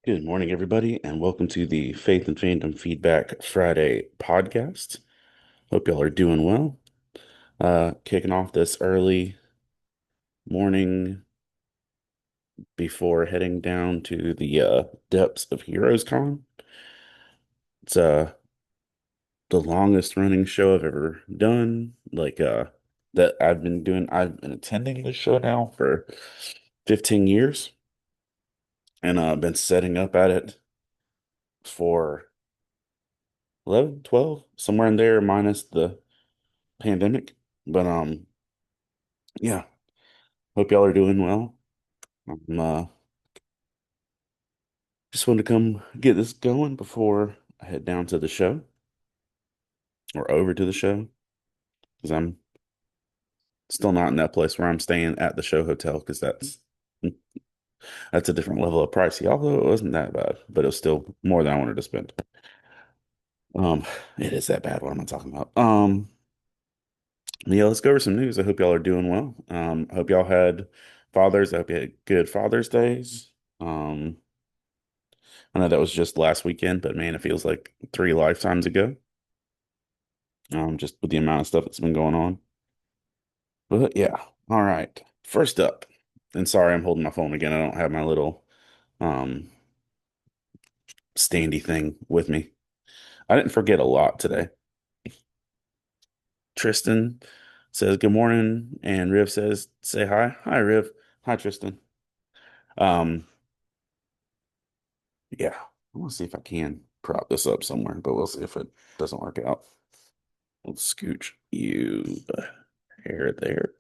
Good morning, everybody, and welcome to the Faith and Fandom Feedback Friday podcast. Hope y'all are doing well. Kicking off this early morning before heading down to the depths of Heroescon. It's the longest running show I've ever done. That I've been doing. I've been attending this show now for 15 years, and been setting up at it for 11, 12, somewhere in there, minus the pandemic. But yeah, hope y'all are doing well. Just wanted to come get this going before I head down to the show or over to the show because I'm still not in that place where I'm staying at the show hotel because that's a different level of pricey. Although it wasn't that bad, but it was still more than I wanted to spend. Um, it is that bad. What am I talking about? Yeah, let's go over some news. I hope y'all are doing well. I hope y'all had fathers. I hope you had good Father's Days. Um, I know that was just last weekend, but man, it feels like three lifetimes ago. Just with the amount of stuff that's been going on. But yeah, all right. First up, and sorry, I'm holding my phone again. I don't have my little um standy thing with me. I didn't forget a lot today. Tristan says good morning, and Riv says say hi. Hi, Riv. Hi, Tristan. Um, yeah, I want to see if I can prop this up somewhere, but we'll see if it doesn't work out. Let's scooch you hair there.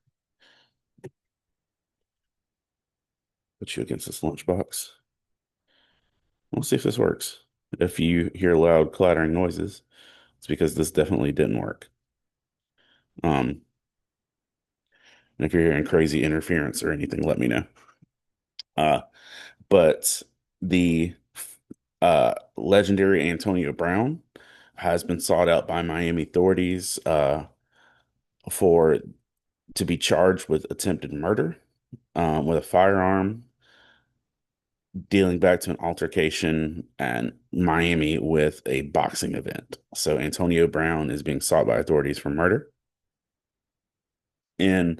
Put you against this lunchbox. We'll see if this works. If you hear loud clattering noises, it's because this definitely didn't work. Um, and if you're hearing crazy interference or anything, let me know. Uh, but the legendary Antonio Brown has been sought out by Miami authorities for to be charged with attempted murder with a firearm, dealing back to an altercation in Miami with a boxing event. So Antonio Brown is being sought by authorities for murder in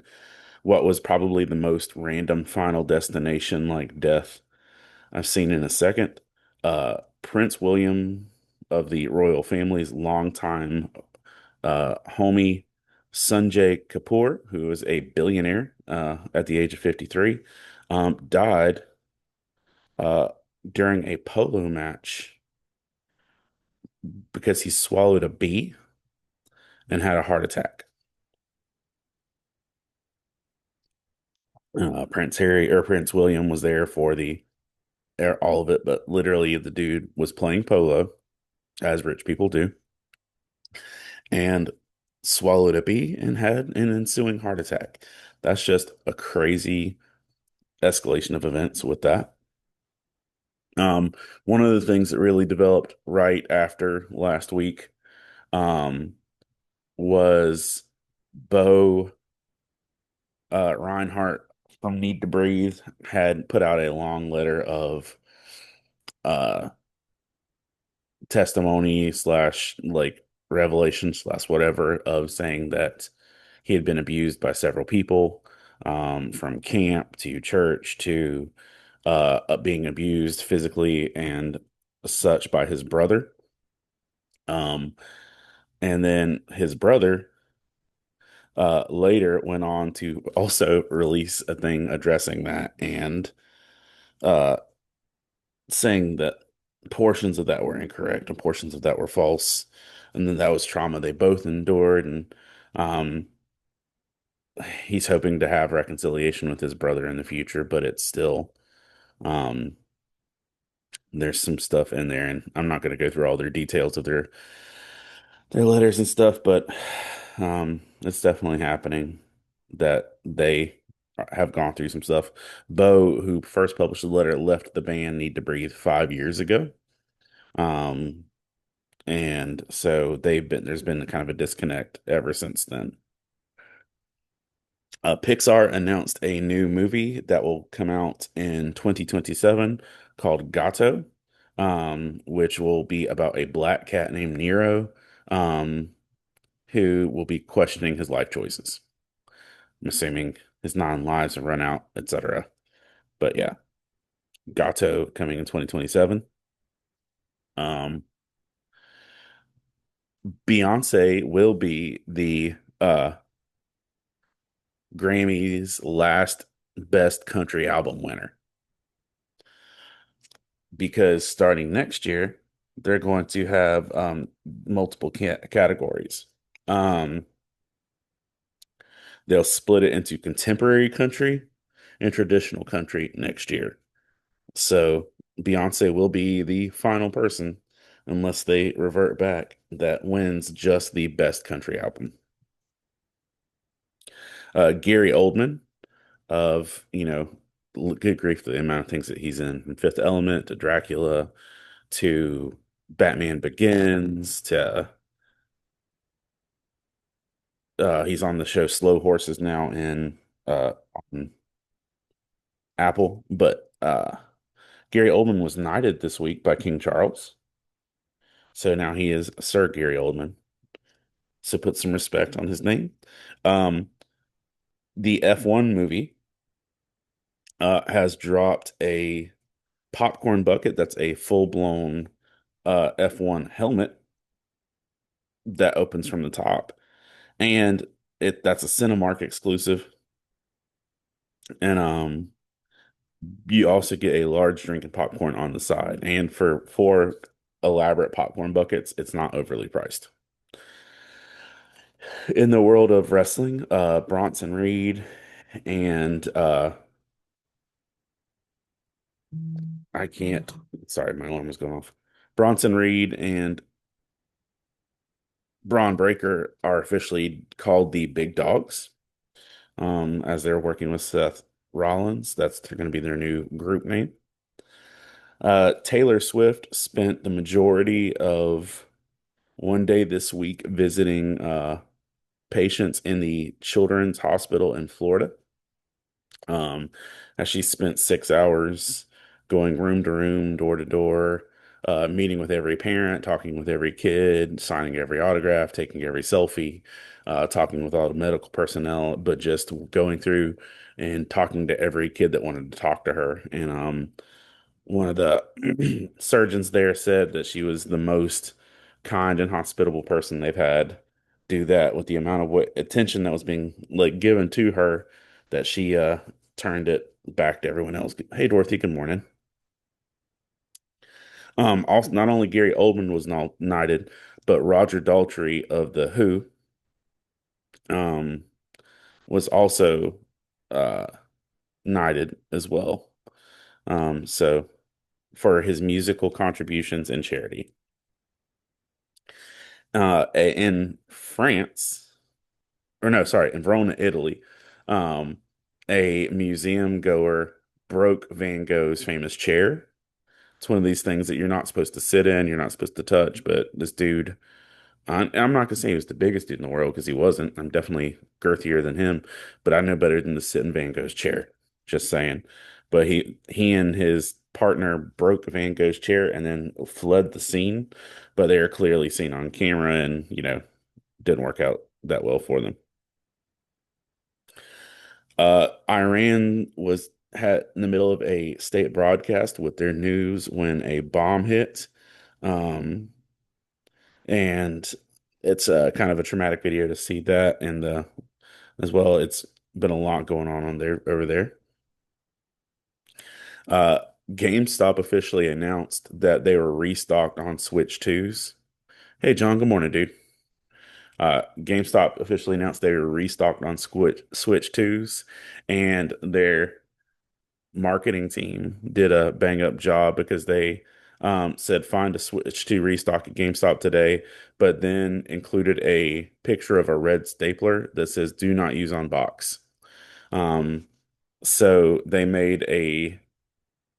what was probably the most random Final Destination like death I've seen in a second. Prince William of the royal family's longtime homie Sanjay Kapoor, who is a billionaire at the age of 53, died uh, during a polo match because he swallowed a bee and had a heart attack. Prince William was there for the all of it, but literally the dude was playing polo, as rich people do, and swallowed a bee and had an ensuing heart attack. That's just a crazy escalation of events with that. Um, One of the things that really developed right after last week, um, was Bo Reinhardt from Need to Breathe had put out a long letter of uh testimony slash like revelation slash whatever of saying that he had been abused by several people, from camp to church to being abused physically and such by his brother. Um, and then his brother later went on to also release a thing addressing that and uh, saying that portions of that were incorrect and portions of that were false, and then that was trauma they both endured, and um, he's hoping to have reconciliation with his brother in the future, but it's still um, there's some stuff in there, and I'm not going to go through all their details of their letters and stuff, but it's definitely happening that they have gone through some stuff. Bo, who first published the letter, left the band Need to Breathe 5 years ago. Um, and so there's been kind of a disconnect ever since then. Pixar announced a new movie that will come out in 2027 called Gato. which will be about a black cat named Nero, um, who will be questioning his life choices. I'm assuming his 9 lives have run out, etc. But yeah, Gato coming in 2027. Um, Beyonce will be the Grammy's last best country album winner because starting next year, they're going to have multiple categories. Um, they'll split it into contemporary country and traditional country next year. So Beyonce will be the final person, unless they revert back, that wins just the best country album. Gary Oldman of, good grief, the amount of things that he's in, from Fifth Element to Dracula to Batman Begins to he's on the show Slow Horses now in on Apple. But Gary Oldman was knighted this week by King Charles. So now he is Sir Gary Oldman. So put some respect on his name. Um, the F1 movie has dropped a popcorn bucket that's a full-blown F1 helmet that opens from the top. And that's a Cinemark exclusive. And you also get a large drink and popcorn on the side. And for 4 elaborate popcorn buckets, it's not overly priced. In the world of wrestling, Bronson Reed and I can't, sorry, my alarm was going off. Bronson Reed and Braun Breaker are officially called the Big Dogs, as they're working with Seth Rollins. That's going to be their new group name. Taylor Swift spent the majority of one day this week visiting patients in the Children's Hospital in Florida. Um, as she spent 6 hours going room to room, door to door, meeting with every parent, talking with every kid, signing every autograph, taking every selfie, talking with all the medical personnel, but just going through and talking to every kid that wanted to talk to her. And one of the surgeons there said that she was the most kind and hospitable person they've had do that, with the amount of attention that was being like given to her, that she turned it back to everyone else. Hey Dorothy, good morning. Also, not only Gary Oldman was knighted, but Roger Daltrey of the Who um was also uh knighted as well. So for his musical contributions and charity. In France, or no, sorry, in Verona, Italy, um, a museum goer broke Van Gogh's famous chair. It's one of these things that you're not supposed to sit in, you're not supposed to touch, but this dude, I'm not gonna say he was the biggest dude in the world because he wasn't. I'm definitely girthier than him, but I know better than to sit in Van Gogh's chair. Just saying. But he and his partner broke Van Gogh's chair and then fled the scene, but they are clearly seen on camera, and didn't work out that well for them. Iran was had in the middle of a state broadcast with their news when a bomb hit. Um, and it's kind of a traumatic video to see that, and as well, it's been a lot going on there over there. Uh, GameStop officially announced that they were restocked on Switch 2s. Hey John, good morning, dude. GameStop officially announced they were restocked on Switch 2s, and their marketing team did a bang up job because they said find a Switch to restock at GameStop today, but then included a picture of a red stapler that says do not use on box. Um, so they made a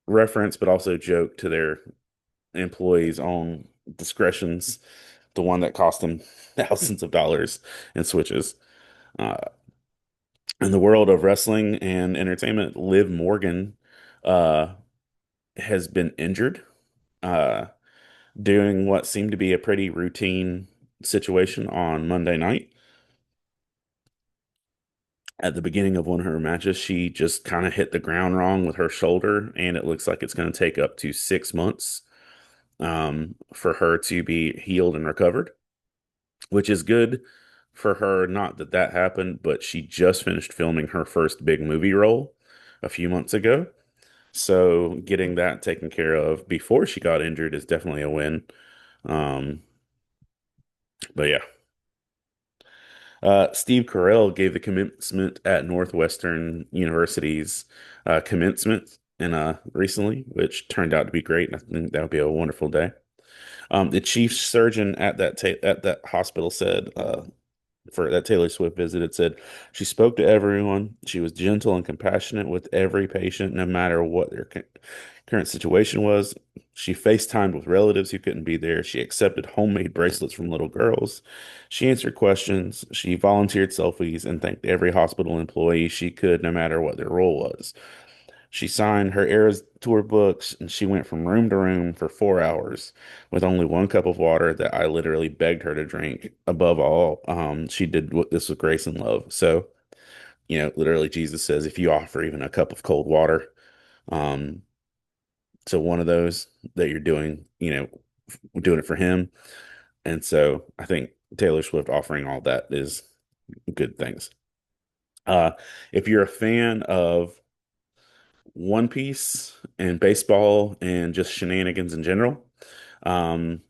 reference, but also joke to their employees' own discretions, the one that cost them thousands of dollars in Switches. Uh, in the world of wrestling and entertainment, Liv Morgan uh, has been injured. uh, doing what seemed to be a pretty routine situation on Monday night. At the beginning of one of her matches, she just kind of hit the ground wrong with her shoulder, and it looks like it's going to take up to 6 months for her to be healed and recovered, which is good for her. Not that that happened, but she just finished filming her first big movie role a few months ago. So getting that taken care of before she got injured is definitely a win. Um, but yeah, Steve Carell gave the commencement at Northwestern University's commencement in recently, which turned out to be great. I think that would be a wonderful day. The chief surgeon at that hospital said for that Taylor Swift visited said she spoke to everyone. She was gentle and compassionate with every patient, no matter what their current situation was. She FaceTimed with relatives who couldn't be there. She accepted homemade bracelets from little girls. She answered questions. She volunteered selfies and thanked every hospital employee she could, no matter what their role was. She signed her Eras tour books and she went from room to room for 4 hours with only one cup of water that I literally begged her to drink. Above all, she did this with grace and love. So, literally Jesus says, if you offer even a cup of cold water, um, to one of those that you're doing, doing it for him. And so I think Taylor Swift offering all that is good things. Uh, if you're a fan of One Piece and baseball and just shenanigans in general, um,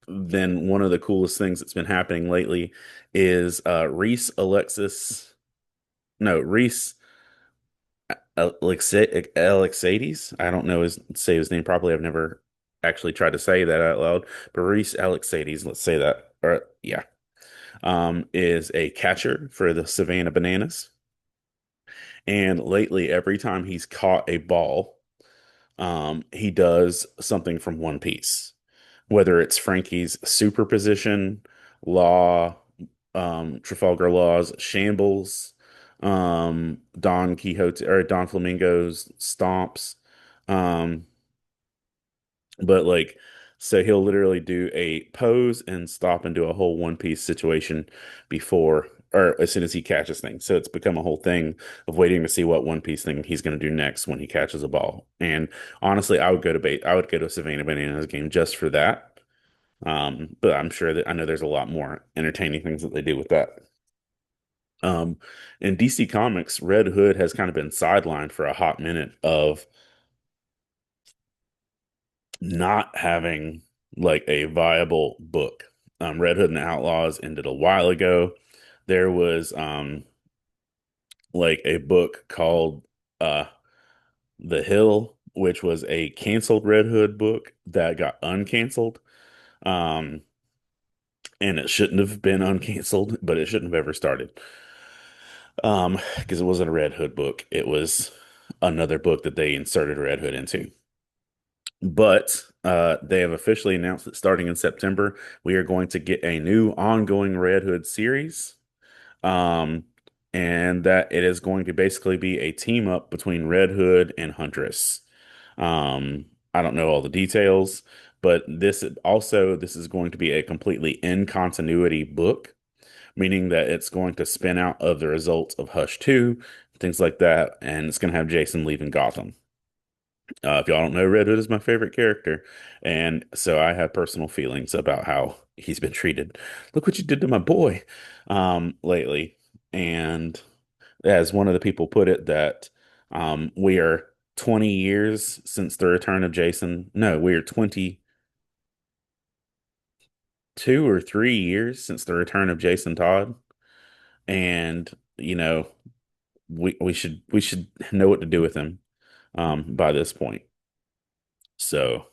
then one of the coolest things that's been happening lately is Reese Alexades. I don't know say his name properly. I've never actually tried to say that out loud, but Reese Alexades, let's say that. Or yeah, is a catcher for the Savannah Bananas. And lately, every time he's caught a ball, he does something from One Piece, whether it's Frankie's superposition, Law, Trafalgar Law's Shambles, Don Quixote or Don Flamingo's Stomps. Um, but like, so he'll literally do a pose and stop and do a whole One Piece situation before or as soon as he catches things. So it's become a whole thing of waiting to see what One Piece thing he's going to do next when he catches a ball. And honestly, I would go to a Savannah Bananas game just for that. But I'm sure that I know there's a lot more entertaining things that they do with that. Um, in DC Comics, Red Hood has kind of been sidelined for a hot minute of not having like a viable book. Red Hood and the Outlaws ended a while ago. There was like a book called uh The Hill, which was a canceled Red Hood book that got uncanceled. Um, and it shouldn't have been uncanceled, but it shouldn't have ever started. Because it wasn't a Red Hood book. It was another book that they inserted Red Hood into. But they have officially announced that starting in September, we are going to get a new ongoing Red Hood series. Um, and that it is going to basically be a team up between Red Hood and Huntress. I don't know all the details, but this is going to be a completely in continuity book, meaning that it's going to spin out of the results of Hush 2, things like that, and it's going to have Jason leaving Gotham. If y'all don't know, Red Hood is my favorite character, and so I have personal feelings about how he's been treated. Look what you did to my boy, lately. And as one of the people put it, that we are 20 years since the return of Jason. No, we are 22 or 3 years since the return of Jason Todd, and we should know what to do with him by this point. So.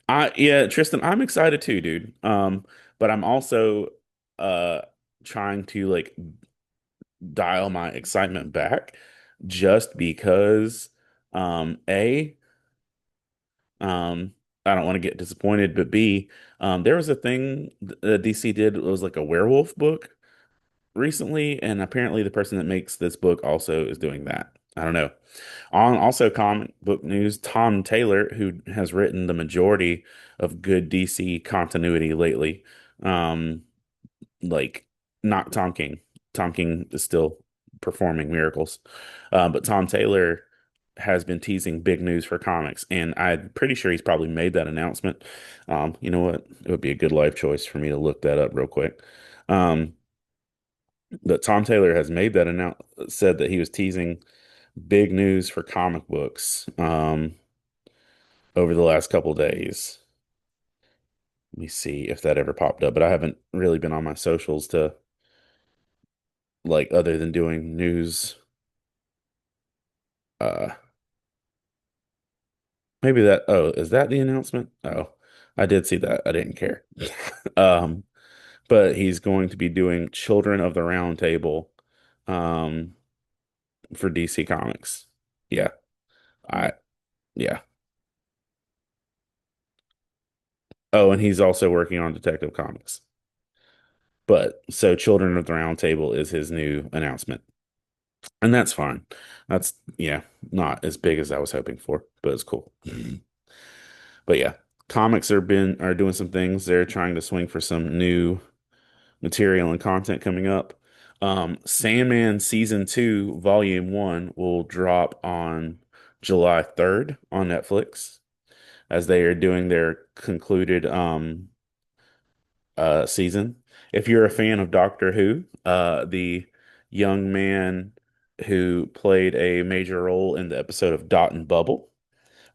Yeah, Tristan, I'm excited too, dude. But I'm also uh trying to like dial my excitement back just because A, um I don't want to get disappointed, but B, there was a thing that DC did. It was like a werewolf book recently, and apparently the person that makes this book also is doing that. I don't know. On also comic book news, Tom Taylor, who has written the majority of good DC continuity lately, um, like not Tom King. Tom King is still performing miracles, but Tom Taylor has been teasing big news for comics, and I'm pretty sure he's probably made that announcement. You know what? It would be a good life choice for me to look that up real quick. Um, but Tom Taylor has made that said that he was teasing big news for comic books over the last couple days. Let me see if that ever popped up, but I haven't really been on my socials to like other than doing news. Uh, maybe that. Oh, is that the announcement? Oh, I did see that. I didn't care. Um, but he's going to be doing Children of the Round Table, um, for DC Comics. Yeah, I yeah. Oh, and he's also working on Detective Comics. But so Children of the Round Table is his new announcement. And that's fine. That's yeah, not as big as I was hoping for, but it's cool. But yeah, comics are doing some things. They're trying to swing for some new material and content coming up. Sandman season 2, volume 1 will drop on July 3rd on Netflix as they are doing their concluded season. If you're a fan of Doctor Who, the young man who played a major role in the episode of Dot and Bubble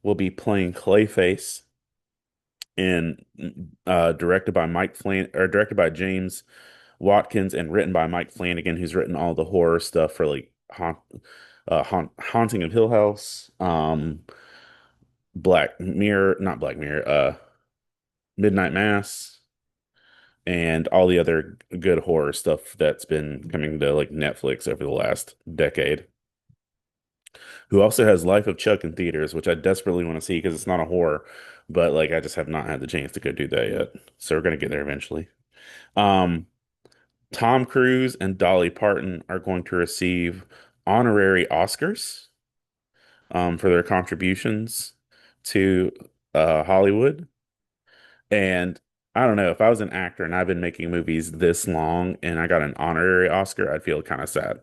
will be playing Clayface in directed by James Watkins and written by Mike Flanagan, who's written all the horror stuff for like Haunting of Hill House, Black Mirror, not Black Mirror, Midnight Mass, and all the other good horror stuff that's been coming to like Netflix over the last decade. Who also has Life of Chuck in theaters, which I desperately want to see because it's not a horror, but like I just have not had the chance to go do that yet. So we're gonna get there eventually. Um, Tom Cruise and Dolly Parton are going to receive honorary Oscars for their contributions to Hollywood. And I don't know, if I was an actor and I've been making movies this long and I got an honorary Oscar, I'd feel kind of sad.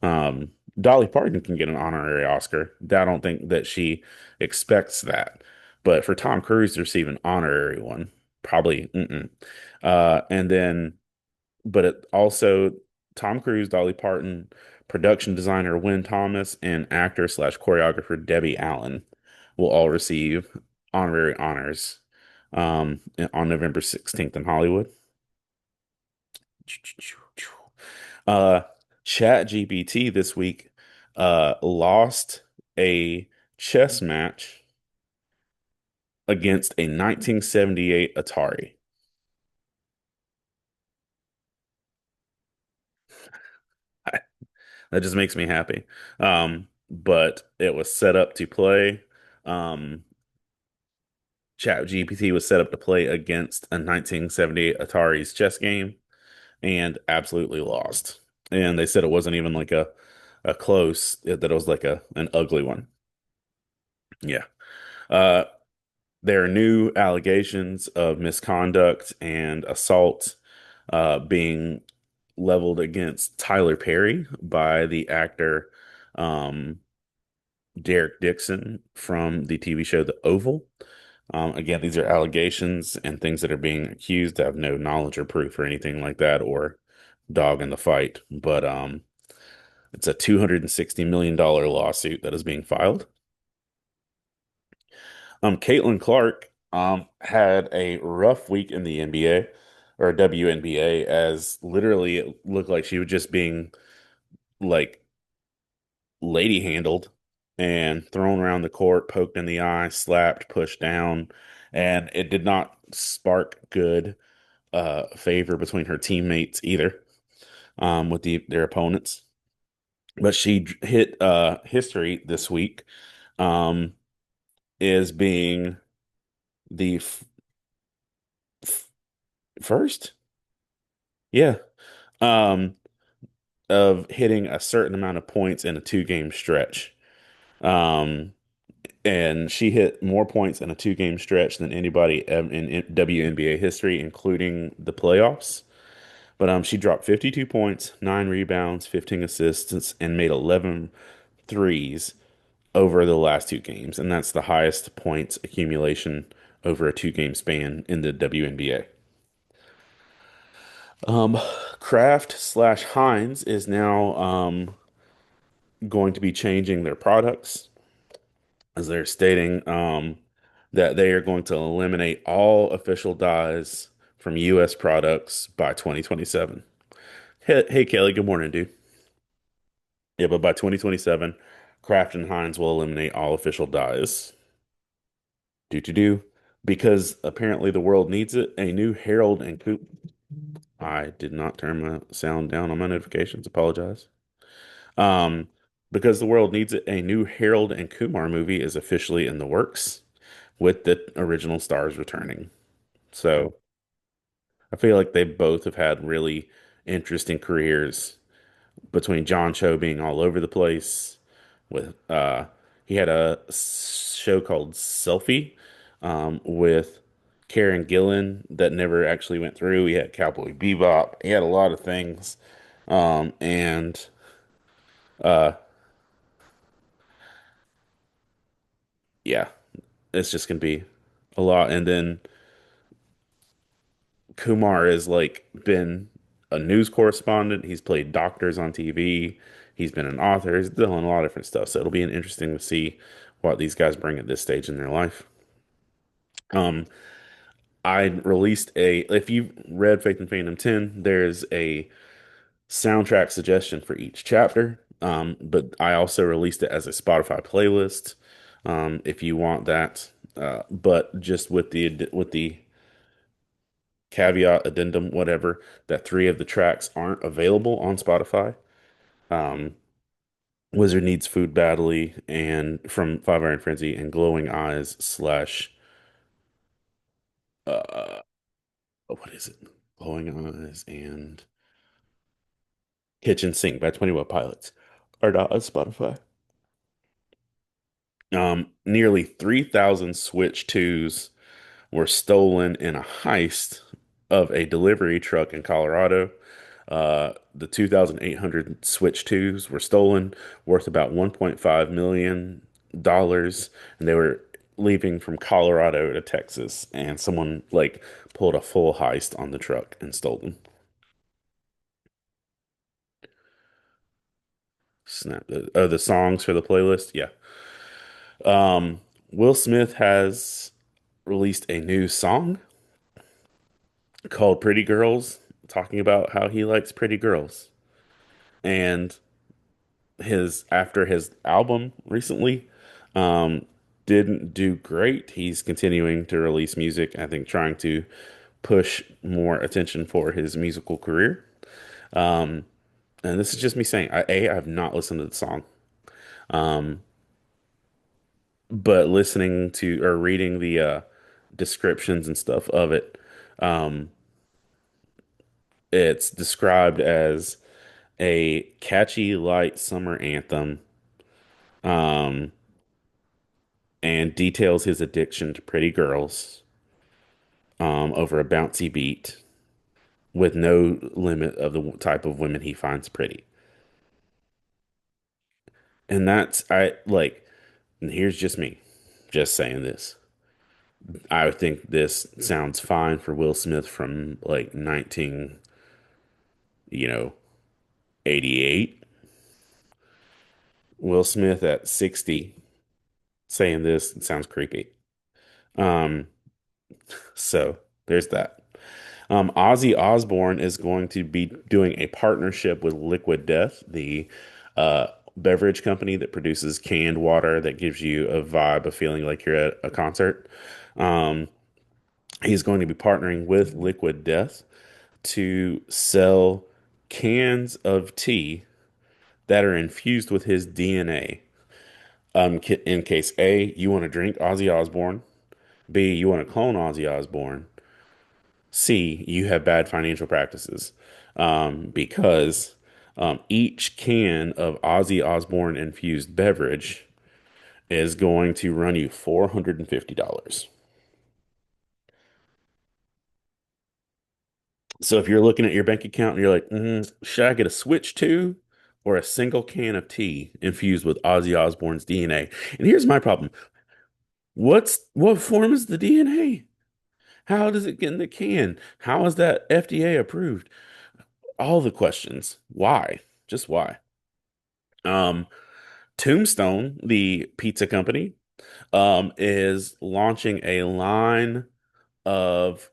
Um, Dolly Parton can get an honorary Oscar. I don't think that she expects that. But for Tom Cruise to receive an honorary one, probably, mm-mm. And then, but it also Tom Cruise, Dolly Parton, production designer Wynn Thomas, and actor slash choreographer Debbie Allen will all receive honorary honors on November 16th in Hollywood. Uh, Chat GPT this week lost a chess match against a 1978 Atari. That just makes me happy. But it was set up to play. Um, Chat GPT was set up to play against a 1978 Atari's chess game and absolutely lost. And they said it wasn't even like a close, that it was like an ugly one. Yeah. Uh, there are new allegations of misconduct and assault being leveled against Tyler Perry by the actor um, Derek Dixon from the TV show The Oval. Again, these are allegations and things that are being accused. I have no knowledge or proof or anything like that or dog in the fight, but it's a $260 million lawsuit that is being filed. Caitlin Clark had a rough week in the NBA or WNBA as literally it looked like she was just being like lady handled and thrown around the court, poked in the eye, slapped, pushed down, and it did not spark good favor between her teammates either with their opponents. But she hit history this week um, is being the f first, yeah, um, of hitting a certain amount of points in a 2 game stretch. Um, and she hit more points in a two-game stretch than anybody in WNBA history, including the playoffs. But she dropped 52 points, 9 rebounds, 15 assists, and made 11 threes over the last two games. And that's the highest points accumulation over a two-game span in the WNBA. Um, Kraft slash Heinz is now going to be changing their products as they're stating that they are going to eliminate all official dyes from U.S. products by 2027. Hey, Kelly, good morning, dude. Yeah, but by 2027, Kraft and Heinz will eliminate all official dyes. Do because apparently the world needs it. A new Harold and Coop. I did not turn my sound down on my notifications. Apologize. Um, because the world needs it. A new Harold and Kumar movie is officially in the works, with the original stars returning. So I feel like they both have had really interesting careers between John Cho being all over the place with he had a show called Selfie with Karen Gillan that never actually went through. He had Cowboy Bebop. He had a lot of things. And uh yeah, it's just gonna be a lot. And then Kumar has like been a news correspondent. He's played doctors on TV. He's been an author. He's done a lot of different stuff. So it'll be interesting to see what these guys bring at this stage in their life. Um, I released a, if you've read Faith and Fandom 10, there's a soundtrack suggestion for each chapter. But I also released it as a Spotify playlist. If you want that, but just with the caveat, addendum, whatever, that three of the tracks aren't available on Spotify. Um, Wizard Needs Food Badly and from Five Iron Frenzy and Glowing Eyes slash what is it? Glowing Eyes and Kitchen Sink by 21 Pilots are not on Spotify. Nearly 3,000 Switch 2s were stolen in a heist of a delivery truck in Colorado. The 2,800 Switch 2s were stolen, worth about $1.5 million, and they were leaving from Colorado to Texas, and someone like pulled a full heist on the truck and stole them. Snap. The songs for the playlist, yeah. Will Smith has released a new song called Pretty Girls, talking about how he likes pretty girls. And his after his album recently um didn't do great. He's continuing to release music, I think trying to push more attention for his musical career. Um and this is just me saying I have not listened to the song. Um but listening to or reading the descriptions and stuff of it, um it's described as a catchy light summer anthem, um, and details his addiction to pretty girls, over a bouncy beat with no limit of the type of women he finds pretty. And that's, I like, and here's just me, just saying this. I think this sounds fine for Will Smith from like 19, you know, 88. Will Smith at 60 saying this sounds creepy. Um, so there's that. Ozzy Osbourne is going to be doing a partnership with Liquid Death, the beverage company that produces canned water that gives you a vibe of feeling like you're at a concert. Um, he's going to be partnering with Liquid Death to sell cans of tea that are infused with his DNA. In case A, you want to drink Ozzy Osbourne, B, you want to clone Ozzy Osbourne, C, you have bad financial practices, because each can of Ozzy Osbourne infused beverage is going to run you $450. So if you're looking at your bank account and you're like, should I get a Switch 2 or a single can of tea infused with Ozzy Osbourne's DNA? And here's my problem. What form is the DNA? How does it get in the can? How is that FDA approved? All the questions. Why? Just why? Um, Tombstone, the pizza company, is launching a line of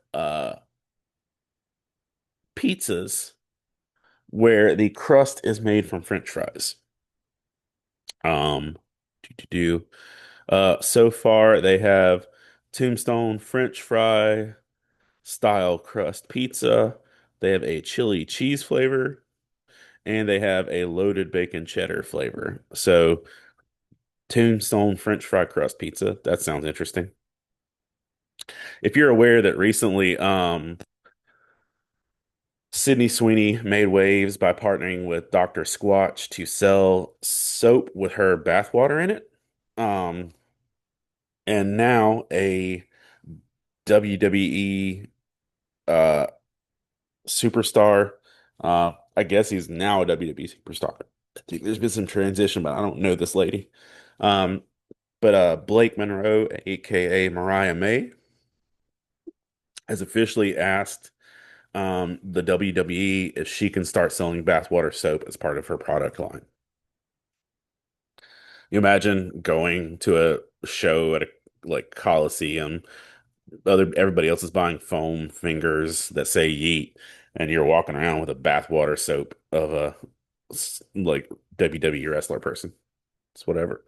pizzas where the crust is made from French fries. Um, do so far they have Tombstone French fry style crust pizza. They have a chili cheese flavor, and they have a loaded bacon cheddar flavor. So Tombstone French fry crust pizza. That sounds interesting. If you're aware that recently, Sydney Sweeney made waves by partnering with Dr. Squatch to sell soap with her bathwater in it. Um, and now a WWE uh superstar. I guess he's now a WWE superstar. I think there's been some transition, but I don't know this lady. Um, but Blake Monroe, aka Mariah May, has officially asked the WWE if she can start selling bathwater soap as part of her product line. You imagine going to a show at a like Coliseum, everybody else is buying foam fingers that say yeet, and you're walking around with a bathwater soap of a like WWE wrestler person. It's whatever.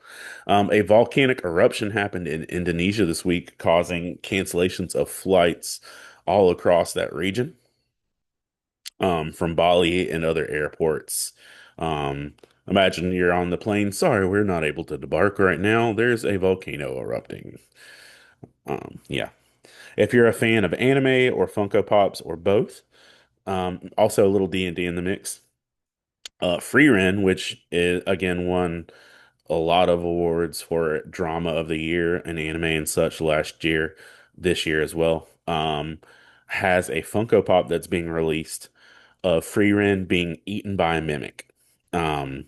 A volcanic eruption happened in Indonesia this week, causing cancellations of flights all across that region, from Bali and other airports. Um, Imagine you're on the plane. Sorry, we're not able to debark right now. There's a volcano erupting. Yeah. If you're a fan of anime or Funko Pops or both, also a little D&D in the mix. Free which is again won a lot of awards for drama of the year and anime and such last year, this year as well. Has a Funko Pop that's being released of Free being eaten by a mimic. Um,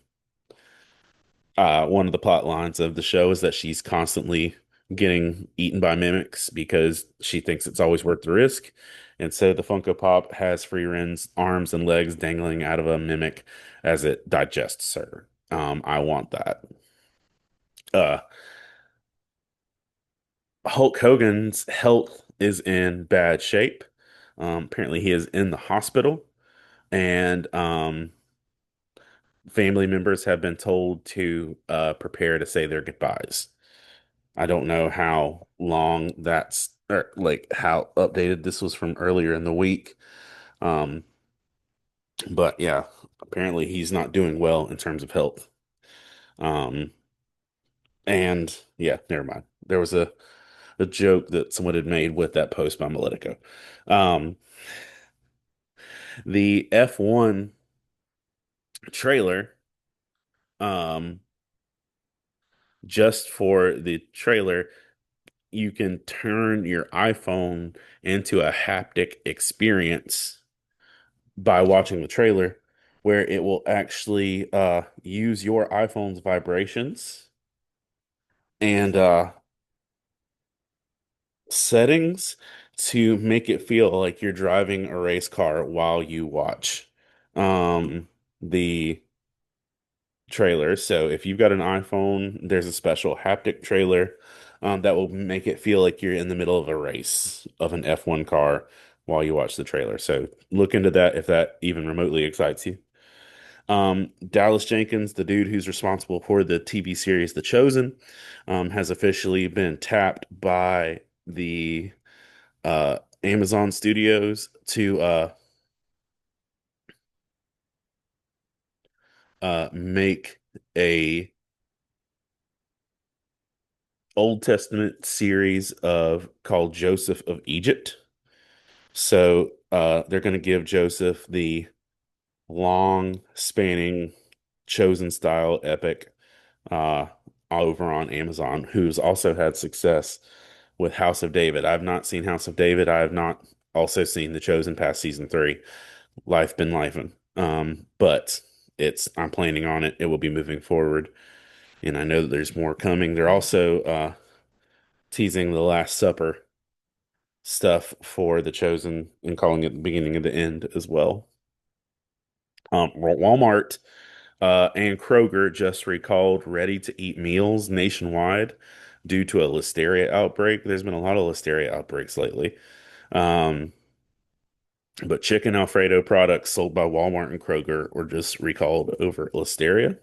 one of the plot lines of the show is that she's constantly getting eaten by mimics because she thinks it's always worth the risk. And so the Funko Pop has Free arms and legs dangling out of a mimic as it digests her. I want that. Uh, Hulk Hogan's health is in bad shape. Apparently, he is in the hospital, and family members have been told to prepare to say their goodbyes. I don't know how long that's or like how updated this was from earlier in the week. Um, but yeah, apparently he's not doing well in terms of health. Um, and yeah, never mind. There was a joke that someone had made with that post, but I'm gonna let it go. Um, the F1 trailer, um, just for the trailer, you can turn your iPhone into a haptic experience by watching the trailer, where it will actually use your iPhone's vibrations and settings to make it feel like you're driving a race car while you watch the trailer. So if you've got an iPhone, there's a special haptic trailer that will make it feel like you're in the middle of a race of an F1 car while you watch the trailer. So look into that if that even remotely excites you. Dallas Jenkins, the dude who's responsible for the TV series The Chosen, has officially been tapped by the Amazon Studios to make a Old Testament series of called Joseph of Egypt. So they're going to give Joseph the long spanning chosen style epic. Uh, over on Amazon, who's also had success with House of David. I've not seen House of David. I have not also seen The Chosen past season three. Life been lifing. But I'm planning on it. It will be moving forward, and I know that there's more coming. They're also teasing the Last Supper stuff for The Chosen and calling it the beginning of the end as well. Walmart and Kroger just recalled ready-to-eat meals nationwide due to a listeria outbreak. There's been a lot of listeria outbreaks lately. Um, but chicken Alfredo products sold by Walmart and Kroger were just recalled over listeria.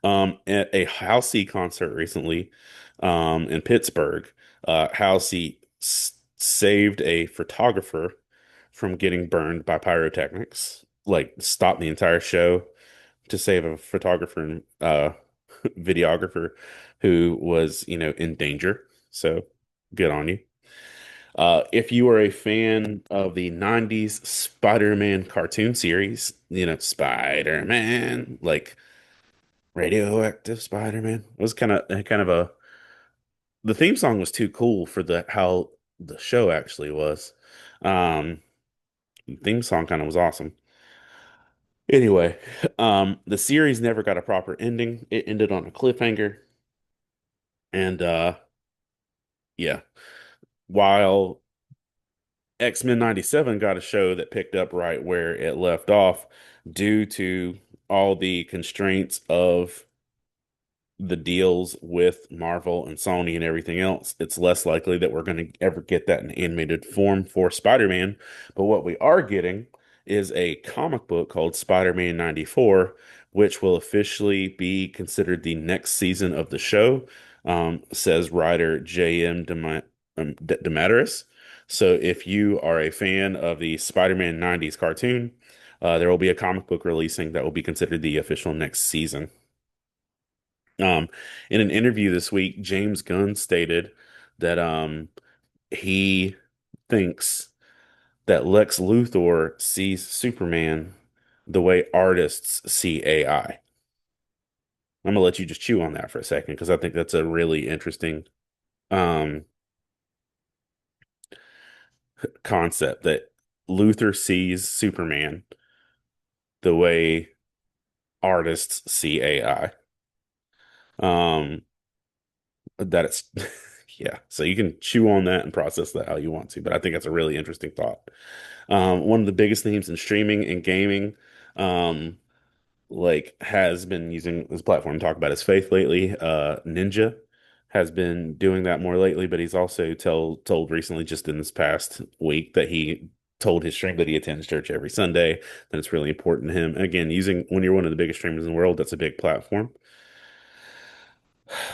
At a Halsey concert recently, in Pittsburgh, Halsey saved a photographer from getting burned by pyrotechnics. Like, stopped the entire show to save a photographer and videographer who was, in danger. So good on you. If you are a fan of the 90s Spider-Man cartoon series, Spider-Man, like radioactive Spider-Man, it was kind of the theme song was too cool for the how the show actually was. Um, the theme song kind of was awesome. Anyway, the series never got a proper ending. It ended on a cliffhanger. And yeah, while X-Men 97 got a show that picked up right where it left off due to all the constraints of the deals with Marvel and Sony and everything else, it's less likely that we're going to ever get that in animated form for Spider-Man. But what we are getting is a comic book called Spider-Man 94, which will officially be considered the next season of the show, says writer J.M. DeMatteis. So if you are a fan of the Spider-Man 90s cartoon, there will be a comic book releasing that will be considered the official next season. Um, in an interview this week, James Gunn stated that he thinks that Lex Luthor sees Superman the way artists see AI. I'm gonna let you just chew on that for a second because I think that's a really interesting um concept that Luthor sees Superman the way artists see AI. Um, that it's yeah, so you can chew on that and process that how you want to, but I think that's a really interesting thought. One of the biggest themes in streaming and gaming, um, like has been using this platform to talk about his faith lately. Ninja has been doing that more lately, but he's also told recently, just in this past week, that he told his stream that he attends church every Sunday, that it's really important to him. And again, using when you're one of the biggest streamers in the world, that's a big platform.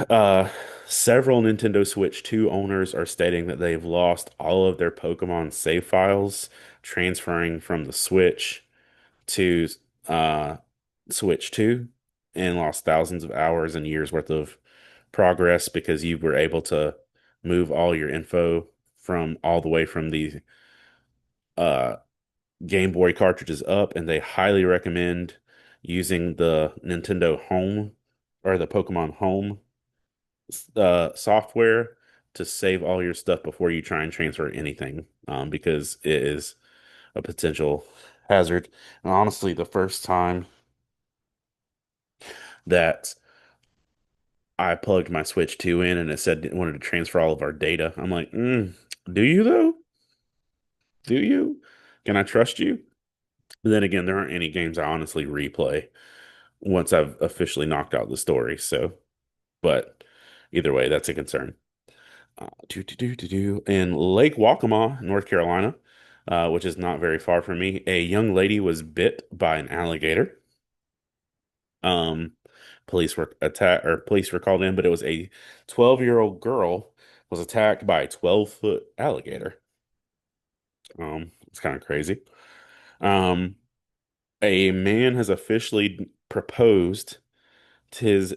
Uh, Several Nintendo Switch 2 owners are stating that they've lost all of their Pokemon save files transferring from the Switch to uh, Switch 2 and lost thousands of hours and years worth of progress because you were able to move all your info from all the way from the uh, Game Boy cartridges up, and they highly recommend using the Nintendo Home or the Pokemon Home software to save all your stuff before you try and transfer anything, because it is a potential hazard. And honestly, the first time that I plugged my Switch 2 in and it said it wanted to transfer all of our data, I'm like, do you though? Do you? Can I trust you? But then again, there aren't any games I honestly replay once I've officially knocked out the story. So, but either way, that's a concern. In Lake Waccamaw, North Carolina, which is not very far from me, a young lady was bit by an alligator. Um, police were called in, but it was a 12-year-old girl was attacked by a 12-foot alligator. It's kind of crazy. Um, a man has officially proposed to his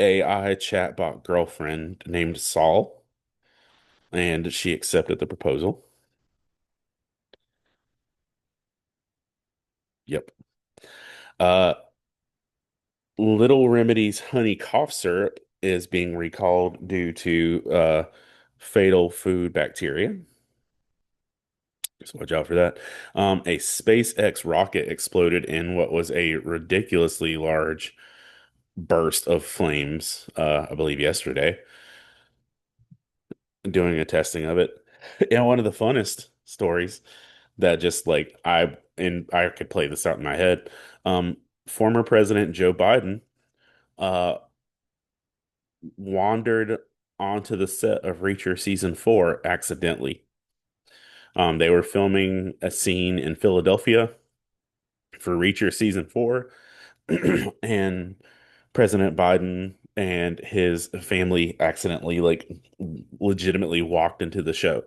AI chatbot girlfriend named Saul, and she accepted the proposal. Yep. Uh, Little Remedy's honey cough syrup is being recalled due to fatal food bacteria. So watch out for that. A SpaceX rocket exploded in what was a ridiculously large burst of flames, I believe yesterday, doing a testing of it. And one of the funnest stories that just like I could play this out in my head. Um, Former President Joe Biden uh wandered onto the set of Reacher season 4 accidentally. They were filming a scene in Philadelphia for Reacher season 4, and President Biden and his family accidentally, like, legitimately walked into the show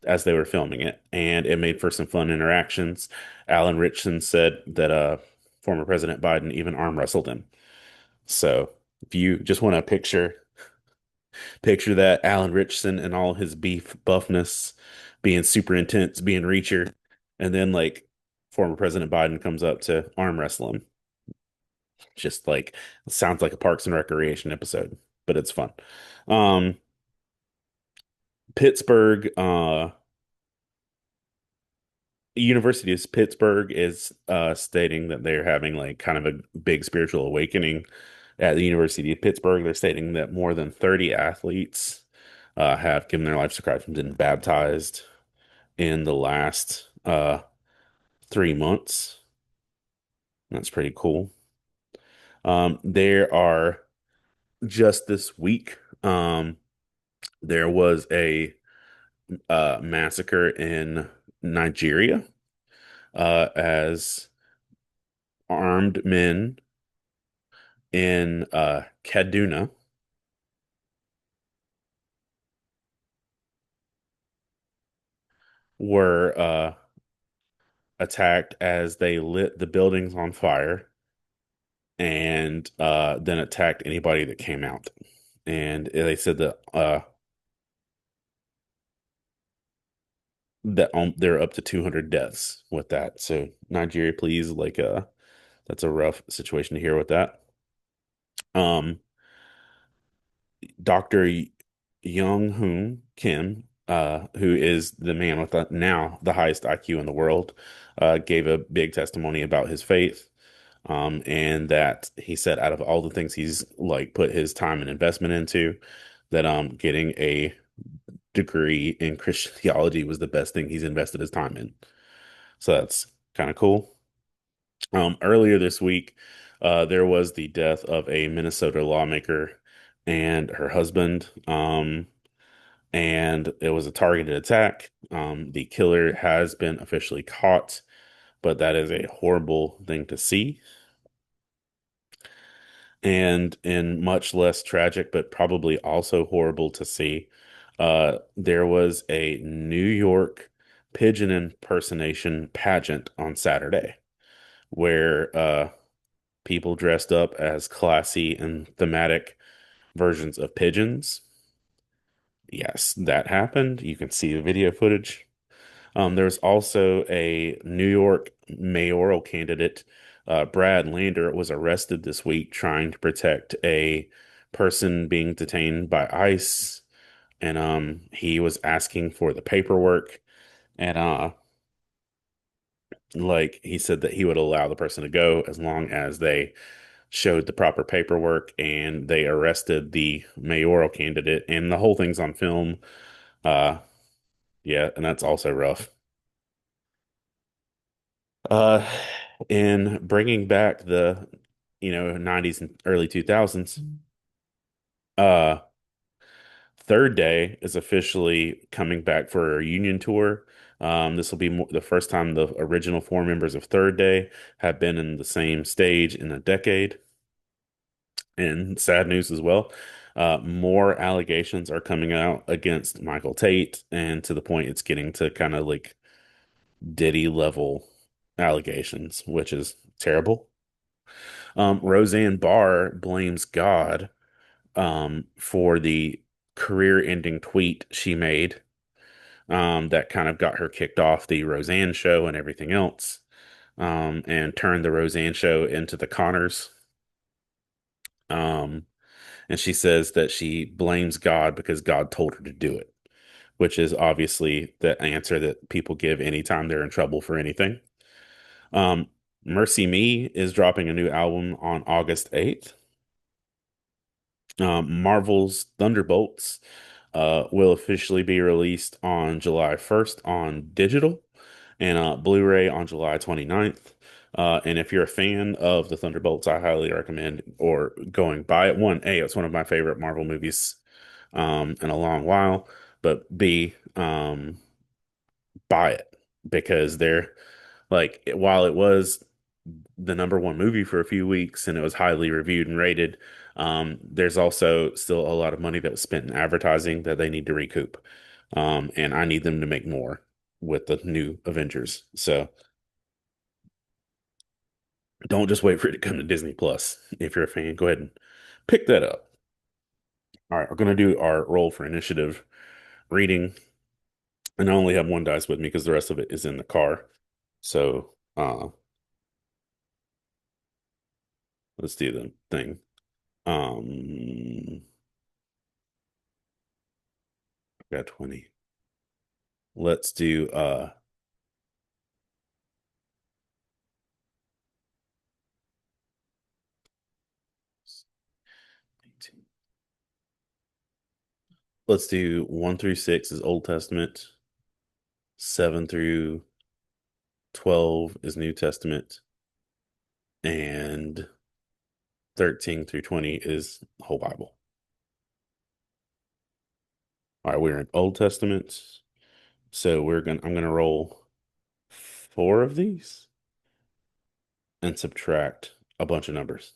as they were filming it, and it made for some fun interactions. Alan Ritchson said that former President Biden even arm wrestled him. So if you just want to picture that Alan Ritchson and all his beef buffness being super intense, being Reacher, and then like former President Biden comes up to arm wrestle him. Just like sounds like a Parks and Recreation episode, but it's fun. Um, Pittsburgh, University of Pittsburgh is stating that they're having like kind of a big spiritual awakening at the University of Pittsburgh. They're stating that more than 30 athletes have given their lives to Christ and been baptized in the last 3 months. That's pretty cool. There are just this week, there was a massacre in Nigeria as armed men in Kaduna were attacked as they lit the buildings on fire and then attacked anybody that came out. And they said that there are up to 200 deaths with that. So Nigeria, please, like that's a rough situation to hear with that. Um, Dr. Young Hoon Kim, who is the man with now the highest IQ in the world, gave a big testimony about his faith. And that he said out of all the things he's like put his time and investment into, that getting a degree in Christian theology was the best thing he's invested his time in. So that's kind of cool. Earlier this week, there was the death of a Minnesota lawmaker and her husband. And it was a targeted attack. The killer has been officially caught, but that is a horrible thing to see. And in much less tragic, but probably also horrible to see, there was a New York pigeon impersonation pageant on Saturday where people dressed up as classy and thematic versions of pigeons. Yes, that happened. You can see the video footage. There's also a New York mayoral candidate, Brad Lander, was arrested this week trying to protect a person being detained by ICE, and he was asking for the paperwork, and like he said that he would allow the person to go as long as they showed the proper paperwork, and they arrested the mayoral candidate, and the whole thing's on film. Uh, yeah, and that's also rough. Uh, in bringing back the, 90s and early 2000s, uh, Third Day is officially coming back for a reunion tour. This will be the first time the original four members of Third Day have been in the same stage in a decade. And sad news as well. More allegations are coming out against Michael Tate, and to the point it's getting to kind of like Diddy level allegations, which is terrible. Roseanne Barr blames God for the career-ending tweet she made that kind of got her kicked off the Roseanne show and everything else, and turned the Roseanne show into the Conners. Um, and she says that she blames God because God told her to do it, which is obviously the answer that people give anytime they're in trouble for anything. Um, Mercy Me is dropping a new album on August 8th. Marvel's Thunderbolts will officially be released on July 1st on digital and Blu-ray on July 29th. And if you're a fan of the Thunderbolts, I highly recommend or going buy it. One, A, it's one of my favorite Marvel movies in a long while, but B, buy it because they're like while it was the number one movie for a few weeks and it was highly reviewed and rated, there's also still a lot of money that was spent in advertising that they need to recoup. And I need them to make more with the new Avengers. So don't just wait for it to come to Disney Plus. If you're a fan, go ahead and pick that up. All right, we're gonna do our roll for initiative reading, and I only have one dice with me because the rest of it is in the car. So let's do the thing. I got 20. Let's do 18. Let's do 1 through 6 is Old Testament, 7 through 12 is New Testament, and 13 through 20 is the whole Bible. All right, we're in Old Testament. So I'm gonna roll four of these and subtract a bunch of numbers.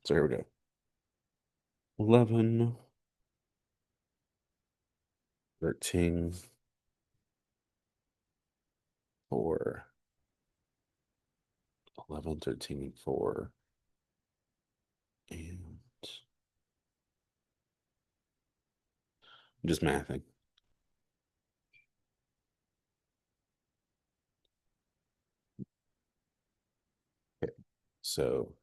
So here we go. 11, 13, 4, 11, 13, 4, and I'm just mathing. Okay. So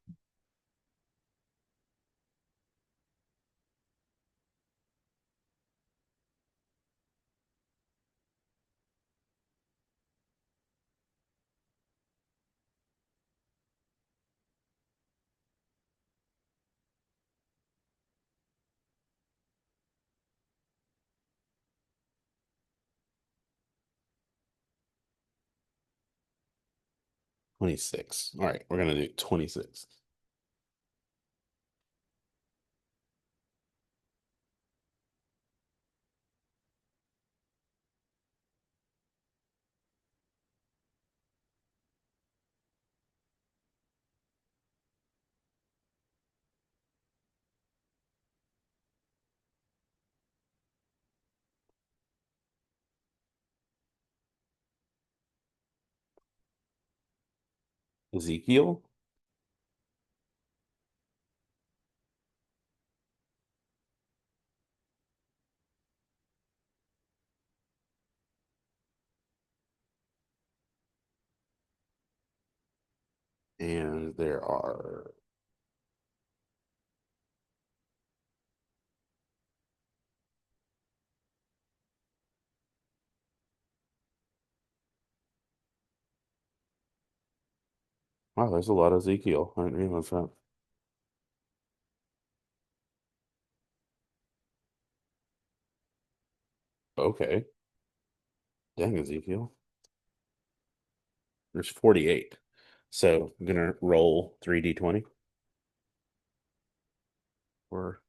26. All right, we're gonna do 26. Ezekiel, and there are there's a lot of Ezekiel. I didn't realize that. Okay. Dang, Ezekiel. There's 48. So I'm gonna roll 3d20. 4,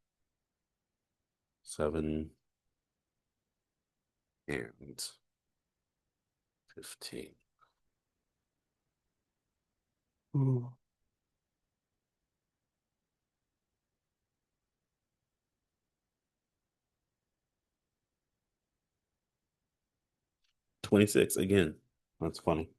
7, and 15. Ooh. 26 again. That's funny.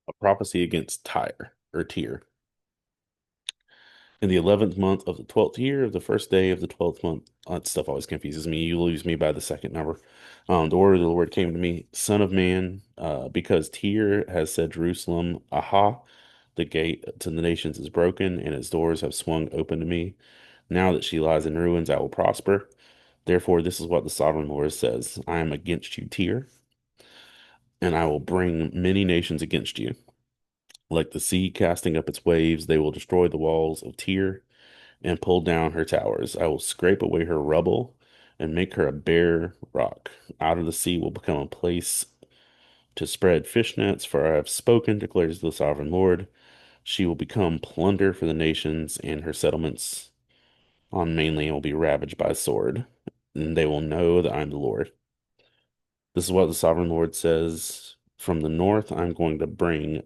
A prophecy against Tyre or Tyr. In the 11th month of the 12th year of the first day of the 12th month. That stuff always confuses me. You lose me by the second number. The word of the Lord came to me, Son of man, because Tyre has said Jerusalem, Aha, the gate to the nations is broken, and its doors have swung open to me. Now that she lies in ruins, I will prosper. Therefore, this is what the sovereign Lord says: I am against you, Tyre, and I will bring many nations against you. Like the sea casting up its waves, they will destroy the walls of Tyre and pull down her towers. I will scrape away her rubble and make her a bare rock. Out of the sea will become a place to spread fish nets, for I have spoken, declares the sovereign Lord. She will become plunder for the nations, and her settlements on mainland will be ravaged by sword. And they will know that I'm the Lord. This is what the sovereign Lord says. From the north, I'm going to bring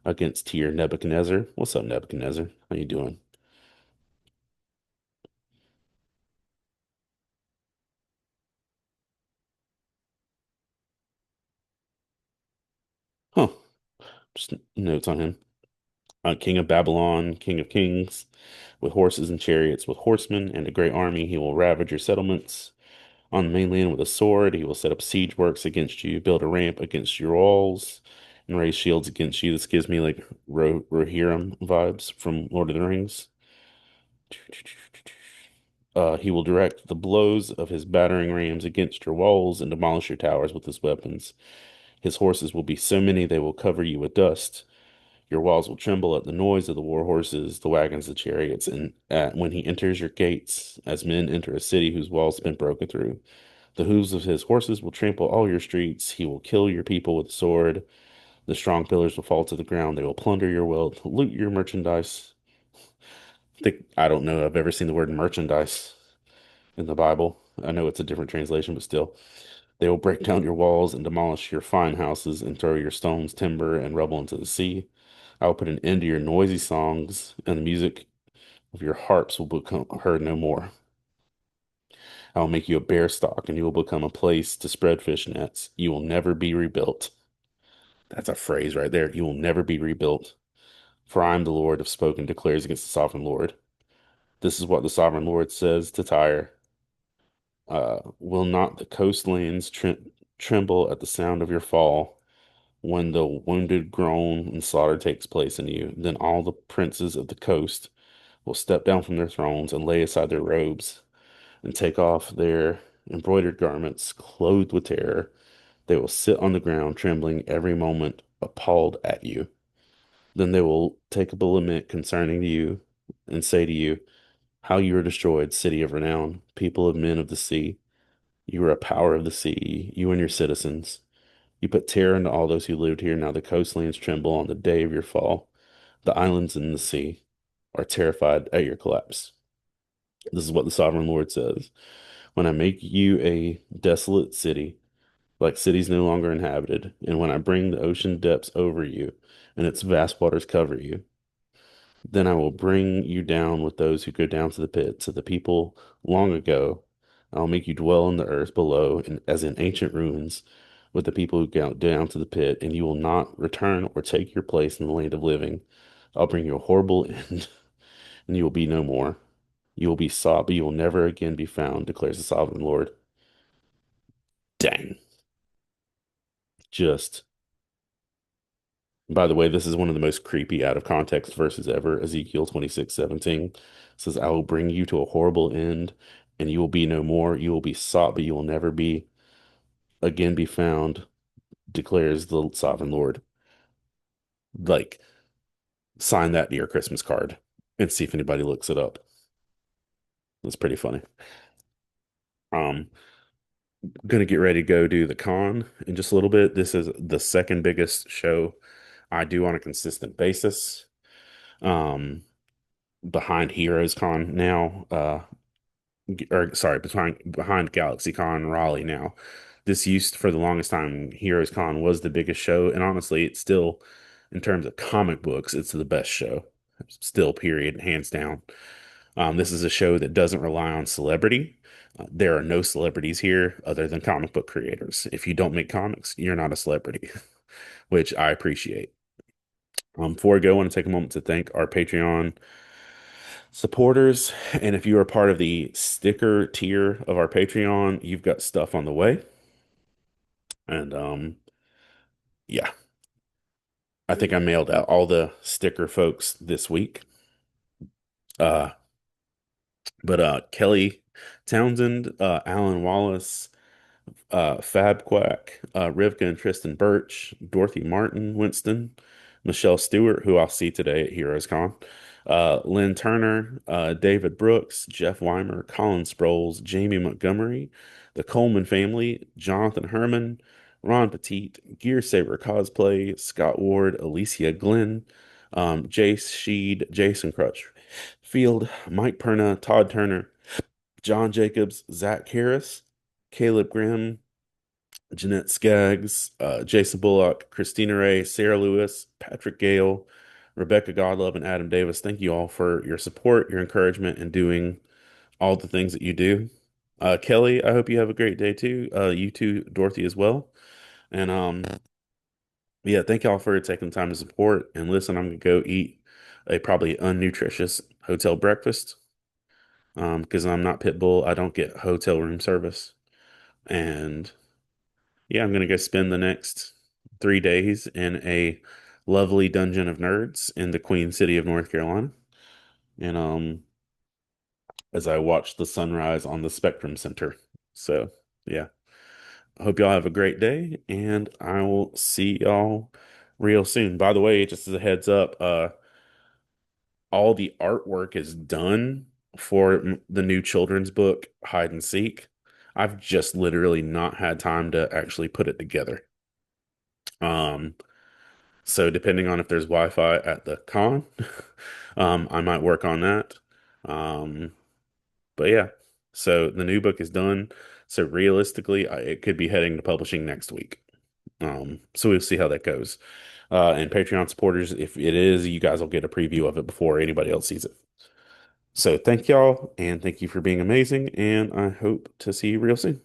against Tyre Nebuchadnezzar. What's up, Nebuchadnezzar? How you doing? Huh. Just notes on him. King of Babylon, King of Kings, with horses and chariots, with horsemen and a great army. He will ravage your settlements. On the mainland with a sword, he will set up siege works against you, build a ramp against your walls, and raise shields against you. This gives me like Rohirrim vibes from Lord of the Rings. He will direct the blows of his battering rams against your walls and demolish your towers with his weapons. His horses will be so many they will cover you with dust. Your walls will tremble at the noise of the war horses, the wagons, the chariots, and when he enters your gates, as men enter a city whose walls have been broken through. The hooves of his horses will trample all your streets. He will kill your people with the sword. The strong pillars will fall to the ground. They will plunder your wealth, loot your merchandise. I don't know. I've ever seen the word merchandise in the Bible. I know it's a different translation, but still. They will break down your walls and demolish your fine houses and throw your stones, timber, and rubble into the sea. I will put an end to your noisy songs, and the music of your harps will become heard no more. I will make you a bare stock, and you will become a place to spread fish nets. You will never be rebuilt. That's a phrase right there. You will never be rebuilt. For I am the Lord of spoken, declares against the sovereign Lord. This is what the sovereign Lord says to Tyre. Will not the coastlands tremble at the sound of your fall? When the wounded groan and slaughter takes place in you, then all the princes of the coast will step down from their thrones and lay aside their robes and take off their embroidered garments, clothed with terror. They will sit on the ground, trembling every moment, appalled at you. Then they will take up a lament concerning you and say to you, how you are destroyed, city of renown, people of men of the sea. You are a power of the sea, you and your citizens. You put terror into all those who lived here. Now the coastlands tremble on the day of your fall. The islands in the sea are terrified at your collapse. This is what the sovereign Lord says. When I make you a desolate city, like cities no longer inhabited, and when I bring the ocean depths over you, and its vast waters cover you, then I will bring you down with those who go down to the pit, to the people long ago. I'll make you dwell in the earth below, and as in ancient ruins, with the people who go down to the pit, and you will not return or take your place in the land of living. I'll bring you a horrible end, and you will be no more. You will be sought, but you will never again be found, declares the sovereign Lord. Dang. Just, by the way, this is one of the most creepy out of context verses ever. Ezekiel 26:17 says, I will bring you to a horrible end, and you will be no more. You will be sought, but you will never be again be found, declares the sovereign Lord. Like, sign that to your Christmas card and see if anybody looks it up. It's pretty funny. Um, gonna get ready to go do the con in just a little bit. This is the second biggest show I do on a consistent basis. Um, behind Heroescon now, or sorry, behind GalaxyCon Raleigh now. This used for the longest time, Heroescon was the biggest show, and honestly, it's still, in terms of comic books, it's the best show. Still, period, hands down. This is a show that doesn't rely on celebrity. There are no celebrities here other than comic book creators. If you don't make comics, you're not a celebrity, which I appreciate. Before I go, I want to take a moment to thank our Patreon supporters. And if you are part of the sticker tier of our Patreon, you've got stuff on the way. And yeah, I think I mailed out all the sticker folks this week. Uh, but Kelly Townsend, Alan Wallace, Fab Quack, Rivka and Tristan Birch, Dorothy Martin Winston, Michelle Stewart, who I'll see today at Heroescon, Lynn Turner, David Brooks, Jeff Weimer, Colin Sproles, Jamie Montgomery, the Coleman family, Jonathan Herman, Ron Petit, Gear Saber Cosplay, Scott Ward, Alicia Glenn, Jace Sheed, Jason Crutch, Field, Mike Perna, Todd Turner, John Jacobs, Zach Harris, Caleb Grimm, Jeanette Skaggs, Jason Bullock, Christina Ray, Sarah Lewis, Patrick Gale, Rebecca Godlove, and Adam Davis. Thank you all for your support, your encouragement, and doing all the things that you do. Kelly, I hope you have a great day too. You too, Dorothy, as well. And yeah, thank y'all for taking the time to support. And listen, I'm gonna go eat a probably unnutritious hotel breakfast. Because I'm not Pitbull, I don't get hotel room service. And yeah, I'm gonna go spend the next 3 days in a lovely dungeon of nerds in the Queen City of North Carolina. And as I watch the sunrise on the Spectrum Center. So yeah. I hope y'all have a great day, and I will see y'all real soon. By the way, just as a heads up, all the artwork is done for the new children's book, Hide and Seek. I've just literally not had time to actually put it together. Um, so depending on if there's Wi-Fi at the con, I might work on that. Um, but yeah, so the new book is done. So realistically, it could be heading to publishing next week. So we'll see how that goes. And Patreon supporters, if it is, you guys will get a preview of it before anybody else sees it. So thank y'all, and thank you for being amazing, and I hope to see you real soon.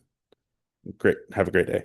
Great. Have a great day.